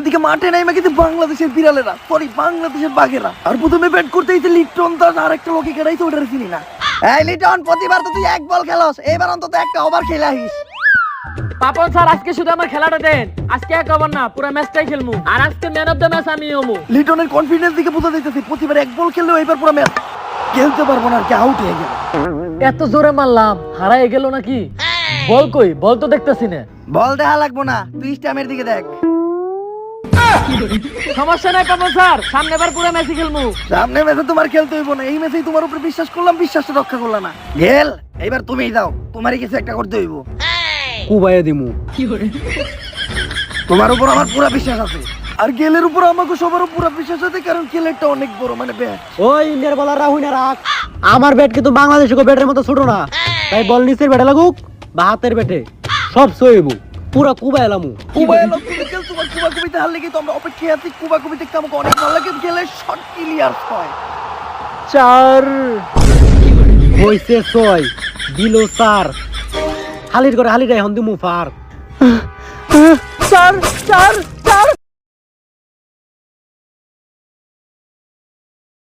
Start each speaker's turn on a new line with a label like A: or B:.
A: এদিকে মাঠে নাই কিন্তু বাংলাদেশের বিড়ালেরা, সরি বাংলাদেশের বাঘেরা। আর প্রথমে ব্যাট করতে হইছে লিটন দাস, আর একটা লোকে কেটাইছে, ওটার চিনি না। এই লিটন, প্রতিবার তো তুই এক বল খেলোস, এবার অন্তত একটা ওভার খেলে আহিস।
B: পাপন স্যার, আজকে শুধু আমার খেলাটা দেন। আজকে এক ওভার না, পুরো ম্যাচটাই খেলমু। আর আজকে ম্যান অফ দ্য ম্যাচ আমি হমু।
A: লিটনের কনফিডেন্স দিকে বোঝা যাইতেছে, প্রতিবার এক বল খেললেও এবার পুরো ম্যাচ খেলতে পারবো না, আর কি আউট হয়ে গেল।
B: এত জোরে মারলাম, হারাই গেল নাকি? বল কই? বল তো দেখতেছি না।
A: বল দেখা লাগবো না, তুই স্ট্যামের দিকে দেখ।
B: সমস্যা নাই পাপন স্যার, সামনেবার পুরো ম্যাচই খেলমু।
A: সামনে ম্যাচে তোমার খেলতে হইব না, এই ম্যাচেই তোমার উপর বিশ্বাস করলাম, বিশ্বাসটা রক্ষা করলাম না। গেল, এবার তুমিই দাও, তোমারই কিছু একটা করতে হইব।
C: কুবাইয়া দিমু।
A: তোমার উপর আমার পুরো বিশ্বাস আছে, আর গেলের উপর আমাকে সবার পুরো বিশ্বাস আছে, কারণ গেলেরটা অনেক বড়, মানে ব্যাট।
C: ওই ইন্ডিয়ার বলার রাহুই না রাখ। আমার ব্যাট কিন্তু বাংলাদেশের ব্যাটের মতো ছোট না, তাই বল নিচের ব্যাটে লাগুক বা হাতের ব্যাটে সব সইবু, পুরা কুবাইলামু।
A: কুবাইলা তুমি গেল, তোমার কুবা কবিতা হার লেগে তো আমরা অপেক্ষায় আছি। কুবা কবিতা দেখতে আমাকে অনেক ভালো লাগে, গেলে শর্ট ক্লিয়ার হয়।
C: 4 হইছে 6, দিল 4। হালির করে হালির এখন দিমু ফার।
B: স্যার,